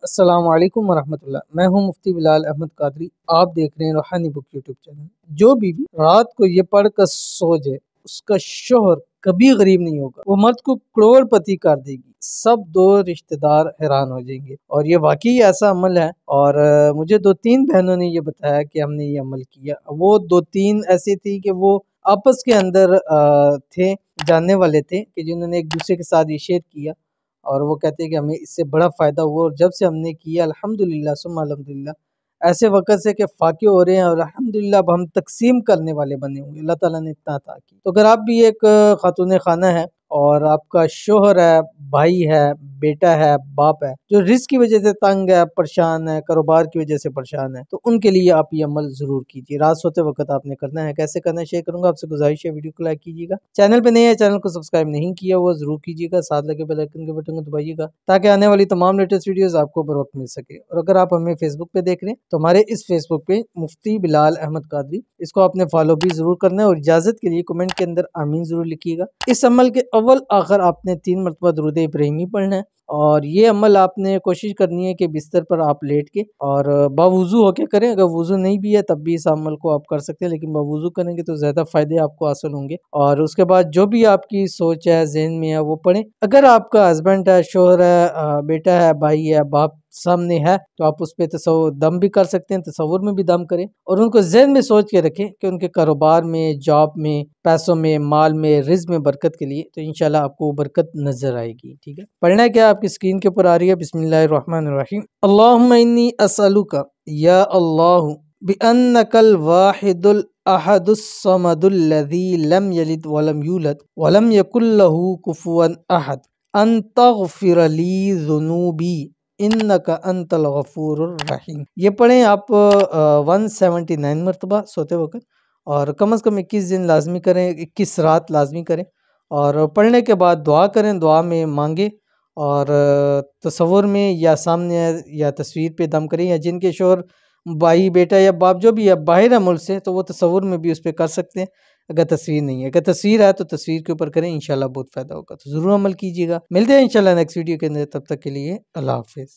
अस्सलाम वालेकुम वरहमतुल्लाह। मैं हूं मुफ्ती बिलाल अहमद कादरी। आप देख रहे हैं रूहानी बुक यूट्यूब चैनल। जो बीवी रात को ये पढ़कर सो जाए उसका शोहर कभी गरीब नहीं होगा, वो मर्द को करोड़पति कर देगी। सब दो रिश्तेदार हैरान हो जाएंगे और ये वाकई ऐसा अमल है। और मुझे दो तीन बहनों ने ये बताया कि हमने ये अमल किया। वो दो तीन ऐसी थी कि वो आपस के अंदर थे, जानने वाले थे कि जिन्होंने एक दूसरे के साथ ये शेयर किया और वो कहते हैं कि हमें इससे बड़ा फ़ायदा हुआ और जब से हमने किया अल्हम्दुलिल्लाह सुम्मा अल्हम्दुलिल्लाह ऐसे वक़्त से कि फ़ाक़े हो रहे हैं और अल्हम्दुलिल्लाह अब हम तक़सीम करने वाले बने होंगे। अल्लाह ताला ने इतना अता की। तो अगर आप भी एक ख़ातून ख़ाना है और आपका शोहर है, भाई है, बेटा है, बाप है, जो रिज़्क़ की वजह से तंग है, परेशान है, कारोबार की वजह से परेशान है, तो उनके लिए आप ये अमल ज़रूर कीजिए। रात सोते वक़्त आपने करना है। कैसे करना है शेयर करूँगा। आपसे गुज़ारिश है वीडियो को लाइक कीजिएगा। चैनल पे नए हैं, चैनल को सब्सक्राइब नहीं किया हुआ ज़रूर कीजिएगा। साथ लगे बेल आइकन के बटन को दबाइएगा ताकि आने वाली तमाम लेटेस्ट वीडियोज़ आपको बर वक़्त मिल सके। और अगर आप हमें फेसबुक पे देख रहे हैं तो हमारे इस फेसबुक पे मुफ्ती बिलाल अहमद कादरी, इसको आपने फॉलो भी ज़रूर करना है और इजाज़त के लिए कमेंट के अंदर आमीन ज़रूर लिखिएगा। इस अमल के अव्वल आखिर आपने 3 मरतबा दुरूद इब्राहिमी पढ़ना है और ये अमल आपने कोशिश करनी है कि बिस्तर पर आप लेट के और बावुज़ू होके करें। अगर वुज़ू नहीं भी है तब भी इस अमल को आप कर सकते हैं, लेकिन बावुज़ू करेंगे तो ज़्यादा फ़ायदे आपको हासिल होंगे। और उसके बाद जो भी आपकी सोच है, ज़हन में है, वो पढ़ें। अगर आपका हस्बैंड है, शोहर है, बेटा है, भाई है, बाप सामने है तो आप उस पे तसव्वुर दम भी कर सकते हैं, तसव्वुर में भी दम करें और उनको ज़हन में सोच के रखें कि उनके कारोबार में, जॉब में, पैसों में, माल में, रिज़्क़ में बरकत के लिए, तो इंशाल्लाह आपको बरकत नज़र आएगी। ठीक है, पढ़ना है क्या आपकी स्क्रीन के ऊपर आ रही है। बिस्मिल्लाहिर्रहमानिर्रहीम। अल्लाहुम्मा इन्नी असअलुका या अल्लाह बिअन्नकल वाहिदुल अहदुस समदुल्लज़ी लम यलिद वलम यूलद वलम यकुल लहू कुफुवन अहद अन तग़फ़िर ली ज़ुनूबी इन्नका अंतल गफ़ूरुर रहीम। ये पढ़ें आप 179 मरतबा सोते वक़्त और कम से कम 21 दिन लाज़मी करें, 21 रात लाज़मी करें। और पढ़ने के बाद दुआ करें, दुआ में मांगे और तसव्वुर में या सामने या तस्वीर पे दम करें। या जिनके शोहर, भाई, बेटा या बाप जो भी है बाहर है मुल्क से, तो वो तसव्वुर में भी उस पर कर सकते हैं। अगर तस्वीर नहीं है, अगर तस्वीर है तो तस्वीर के ऊपर करें, इंशाल्लाह बहुत फ़ायदा होगा। तो ज़रूर अमल कीजिएगा। मिलते हैं इंशाल्लाह नेक्स्ट वीडियो के अंदर। तब तक के लिए अल्लाह हाफ़िज़।